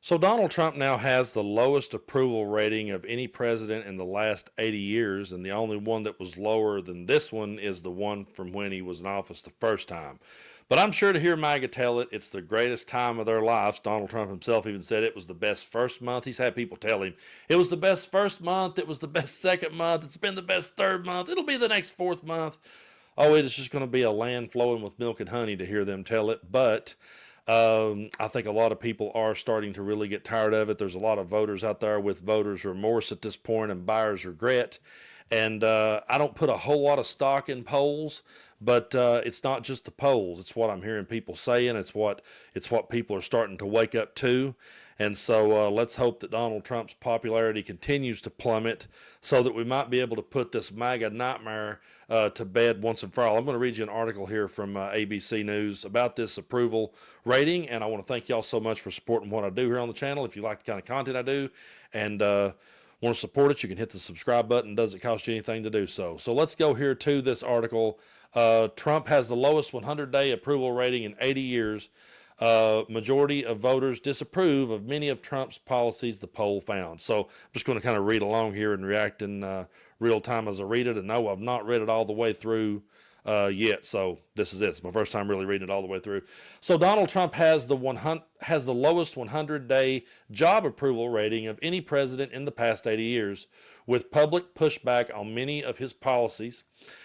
So Donald Trump now has the lowest approval rating of any president in the last 80 years, and the only one that was lower than this one is the one from when he was in office the first time. But I'm sure to hear MAGA tell it, it's the greatest time of their lives. Donald Trump himself even said it was the best first month. He's had people tell him it was the best first month, it was the best second month, it's been the best third month, it'll be the next fourth month. Oh, it is just going to be a land flowing with milk and honey to hear them tell it. But I think a lot of people are starting to really get tired of it. There's a lot of voters out there with voters' remorse at this point and buyer's regret. And I don't put a whole lot of stock in polls, but it's not just the polls. It's what I'm hearing people saying. It's what people are starting to wake up to. And so let's hope that Donald Trump's popularity continues to plummet so that we might be able to put this MAGA nightmare to bed once and for all. I'm going to read you an article here from ABC News about this approval rating, and I want to thank y'all so much for supporting what I do here on the channel. If you like the kind of content I do and want to support it, you can hit the subscribe button. Doesn't cost you anything to do so. So let's go here to this article. Trump has the lowest 100-day approval rating in 80 years. Majority of voters disapprove of many of Trump's policies, the poll found. So I'm just going to kind of read along here and react in real time as I read it. And no, I've not read it all the way through yet. So this is it. It's my first time really reading it all the way through. So Donald Trump has the lowest 100-day job approval rating of any president in the past 80 years, with public pushback on many of his policies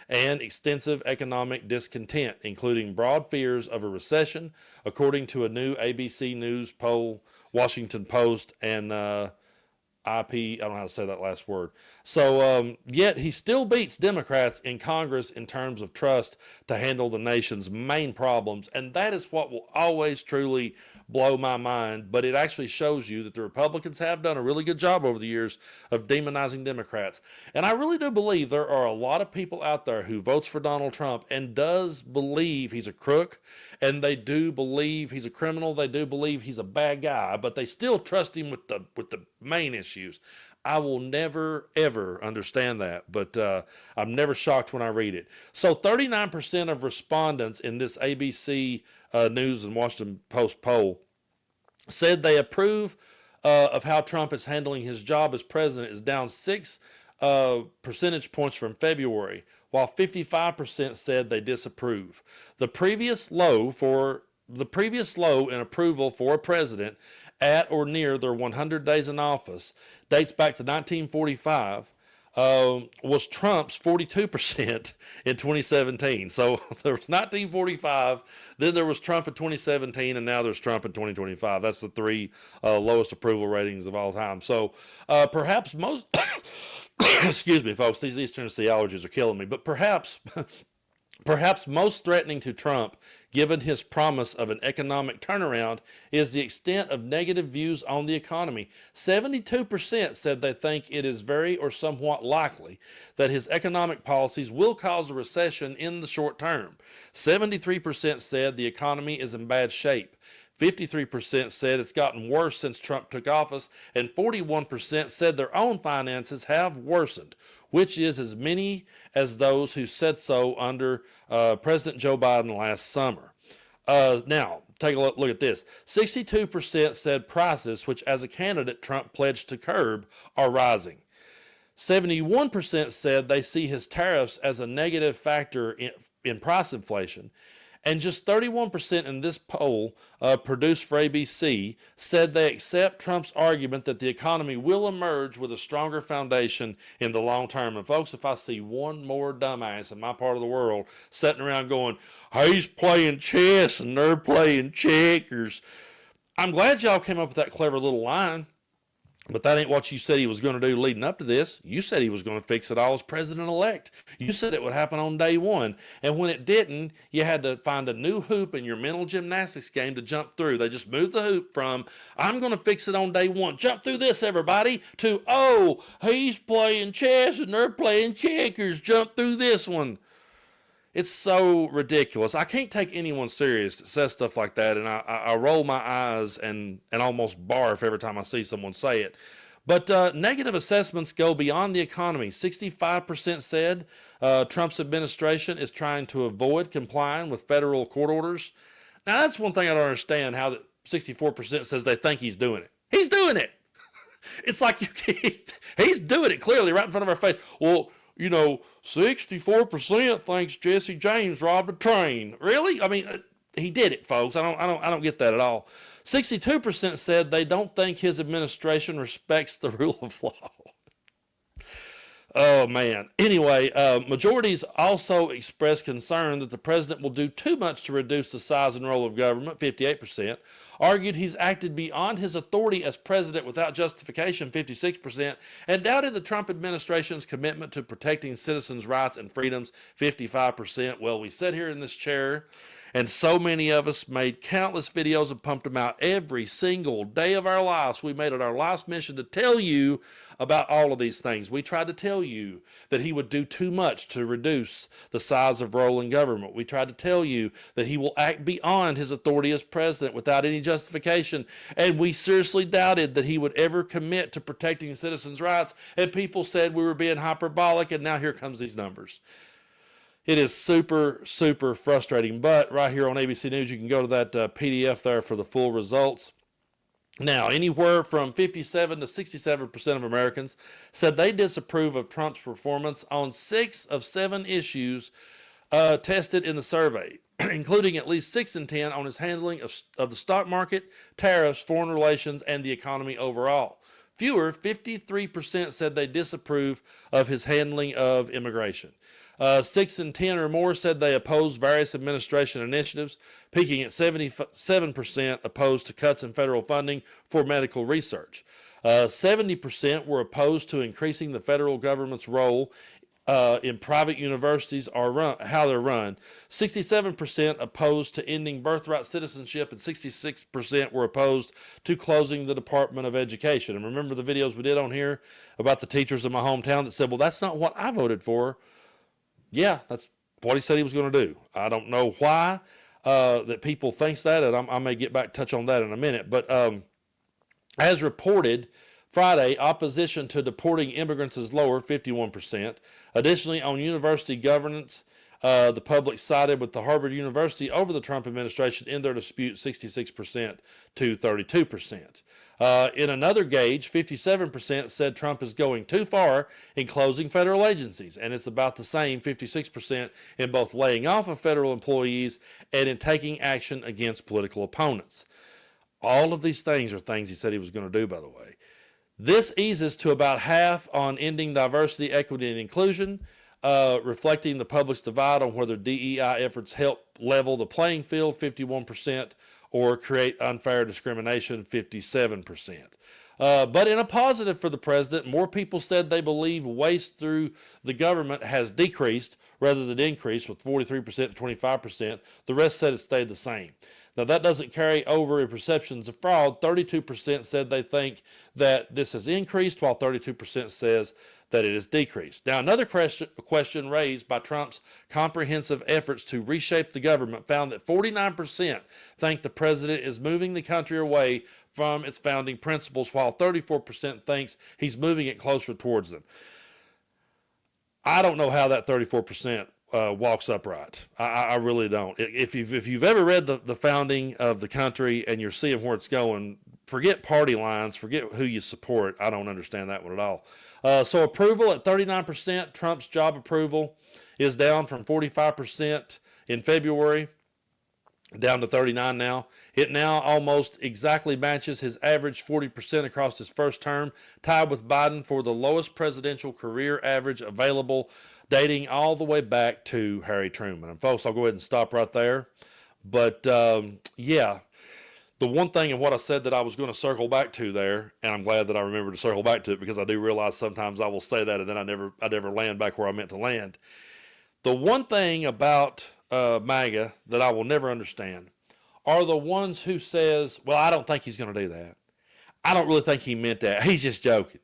and extensive economic discontent, including broad fears of a recession, according to a new ABC News poll, Washington Post, and IP, I don't know how to say that last word. So yet he still beats Democrats in Congress in terms of trust to handle the nation's main problems. And that is what will always truly blow my mind. But it actually shows you that the Republicans have done a really good job over the years of demonizing Democrats. And I really do believe there are a lot of people out there who votes for Donald Trump and does believe he's a crook, and they do believe he's a criminal. They do believe he's a bad guy, but they still trust him with the main issues. I will never, ever understand that, but I'm never shocked when I read it. So 39% of respondents in this ABC News and Washington Post poll said they approve of how Trump is handling his job as president, is down 6 percentage points from February, while 55% said they disapprove. The previous low in approval for a president at or near their 100 days in office dates back to 1945, was Trump's 42% in 2017. So there was 1945, then there was Trump in 2017, and now there's Trump in 2025. That's the three lowest approval ratings of all time. So perhaps most, excuse me, folks, these East Tennessee allergies are killing me, but perhaps most threatening to Trump, given his promise of an economic turnaround, is the extent of negative views on the economy. 72% said they think it is very or somewhat likely that his economic policies will cause a recession in the short term. 73% said the economy is in bad shape. 53% said it's gotten worse since Trump took office, and 41% said their own finances have worsened, which is as many as those who said so under President Joe Biden last summer. Now, take a look at this. 62% said prices, which as a candidate Trump pledged to curb, are rising. 71% said they see his tariffs as a negative factor in price inflation. And just 31% in this poll produced for ABC said they accept Trump's argument that the economy will emerge with a stronger foundation in the long term. And folks, if I see one more dumbass in my part of the world sitting around going, he's playing chess and they're playing checkers, I'm glad y'all came up with that clever little line. But that ain't what you said he was going to do leading up to this. You said he was going to fix it all as president-elect. You said it would happen on day one. And when it didn't, you had to find a new hoop in your mental gymnastics game to jump through. They just moved the hoop from, I'm going to fix it on day one, jump through this, everybody, to, oh, he's playing chess and they're playing checkers, jump through this one. It's so ridiculous. I can't take anyone serious that says stuff like that, and I roll my eyes and almost barf every time I see someone say it. But negative assessments go beyond the economy. 65% said Trump's administration is trying to avoid complying with federal court orders. Now, that's one thing I don't understand, how that 64% says they think he's doing it. He's doing it. It's like he's doing it clearly right in front of our face. Well, 64% thinks Jesse James robbed a train. Really? I mean, he did it, folks. I don't get that at all. 62% said they don't think his administration respects the rule of law. Oh, man. Anyway, majorities also expressed concern that the president will do too much to reduce the size and role of government, 58%. Argued he's acted beyond his authority as president without justification, 56%. And doubted the Trump administration's commitment to protecting citizens' rights and freedoms, 55%. Well, we sit here in this chair, and so many of us made countless videos and pumped them out every single day of our lives. We made it our life's mission to tell you about all of these things. We tried to tell you that he would do too much to reduce the size of role in government. We tried to tell you that he will act beyond his authority as president without any justification. And we seriously doubted that he would ever commit to protecting citizens' rights. And people said we were being hyperbolic, and now here comes these numbers. It is super, super frustrating. But right here on ABC News, you can go to that PDF there for the full results. Now, anywhere from 57 to 67% of Americans said they disapprove of Trump's performance on 6 of 7 issues tested in the survey, including at least 6 in 10 on his handling of the stock market, tariffs, foreign relations, and the economy overall. Fewer, 53%, said they disapprove of his handling of immigration. 6 in 10 or more said they oppose various administration initiatives, peaking at 77% opposed to cuts in federal funding for medical research. 70% were opposed to increasing the federal government's role in private universities or how they're run. 67% opposed to ending birthright citizenship, and 66% were opposed to closing the Department of Education. And remember the videos we did on here about the teachers in my hometown that said, well, that's not what I voted for. Yeah, that's what he said he was going to do. I don't know why that people thinks that, and I may get back touch on that in a minute. But as reported Friday, opposition to deporting immigrants is lower, 51%. Additionally, on university governance, the public sided with the Harvard University over the Trump administration in their dispute, 66% to 32%. In another gauge, 57% said Trump is going too far in closing federal agencies, and it's about the same, 56%, in both laying off of federal employees and in taking action against political opponents. All of these things are things he said he was going to do, by the way. This eases to about half on ending diversity, equity, and inclusion, reflecting the public's divide on whether DEI efforts help level the playing field, 51%, or create unfair discrimination, 57%. But in a positive for the president, more people said they believe waste through the government has decreased rather than increased, with 43% to 25%. The rest said it stayed the same. Now, that doesn't carry over in perceptions of fraud. 32% said they think that this has increased, while 32% says that it has decreased. Now, another question raised by Trump's comprehensive efforts to reshape the government found that 49% think the president is moving the country away from its founding principles, while 34% thinks he's moving it closer towards them. I don't know how that 34% walks upright. I really don't. If you've ever read the founding of the country and you're seeing where it's going, forget party lines, forget who you support. I don't understand that one at all. So approval at 39%. Trump's job approval is down from 45% in February, down to 39 now. It now almost exactly matches his average 40% across his first term, tied with Biden for the lowest presidential career average available, dating all the way back to Harry Truman. And folks, I'll go ahead and stop right there. But yeah, the one thing and what I said that I was going to circle back to there, and I'm glad that I remembered to circle back to it, because I do realize sometimes I will say that and then I never land back where I meant to land. The one thing about MAGA that I will never understand are the ones who says, well, I don't think he's going to do that. I don't really think he meant that. He's just joking.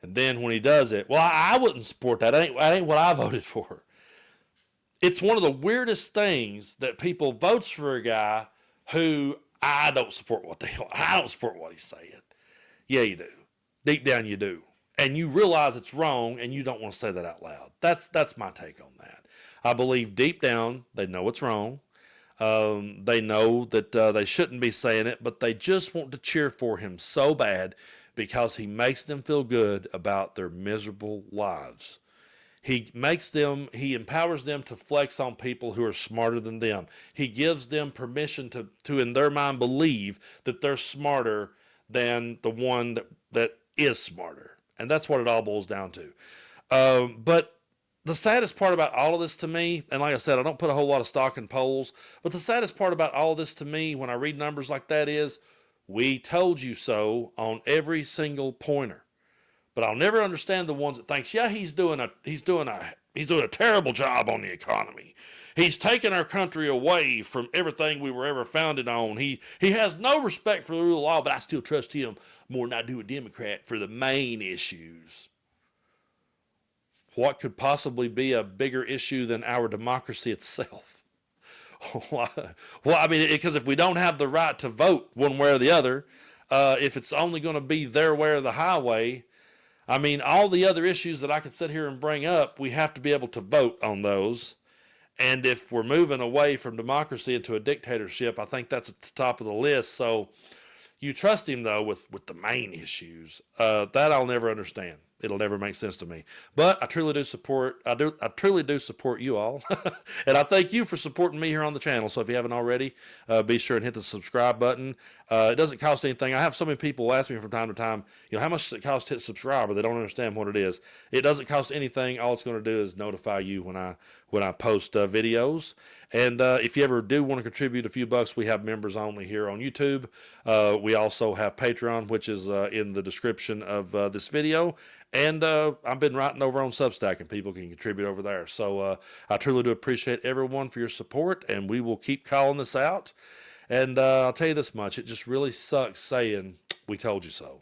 And then when he does it, well, I wouldn't support that. That ain't what I voted for. It's one of the weirdest things that people votes for a guy who I don't support I don't support what he's saying. Yeah, you do. Deep down, you do. And you realize it's wrong, and you don't want to say that out loud. That's my take on that. I believe deep down they know it's wrong. They know that they shouldn't be saying it, but they just want to cheer for him so bad because he makes them feel good about their miserable lives. He empowers them to flex on people who are smarter than them. He gives them permission to in their mind, believe that they're smarter than the one that is smarter. And that's what it all boils down to. But the saddest part about all of this to me, and like I said, I don't put a whole lot of stock in polls, but the saddest part about all of this to me when I read numbers like that is we told you so on every single pointer. But I'll never understand the ones that thinks, yeah, he's doing a terrible job on the economy. He's taken our country away from everything we were ever founded on. He has no respect for the rule of law, but I still trust him more than I do a Democrat for the main issues. What could possibly be a bigger issue than our democracy itself? Well, I mean, because if we don't have the right to vote one way or the other, if it's only going to be their way or the highway, I mean, all the other issues that I could sit here and bring up, we have to be able to vote on those. And if we're moving away from democracy into a dictatorship, I think that's at the top of the list. So you trust him, though, with the main issues. That I'll never understand. It'll never make sense to me. But I truly do support you all. And I thank you for supporting me here on the channel. So if you haven't already, be sure and hit the subscribe button. It doesn't cost anything. I have so many people ask me from time to time, how much does it cost to hit subscribe? Or they don't understand what it is. It doesn't cost anything. All it's going to do is notify you when I post videos. And if you ever do want to contribute a few bucks, we have members only here on YouTube. We also have Patreon, which is in the description of this video. And I've been writing over on Substack, and people can contribute over there. So I truly do appreciate everyone for your support, and we will keep calling this out. And I'll tell you this much, it just really sucks saying, we told you so.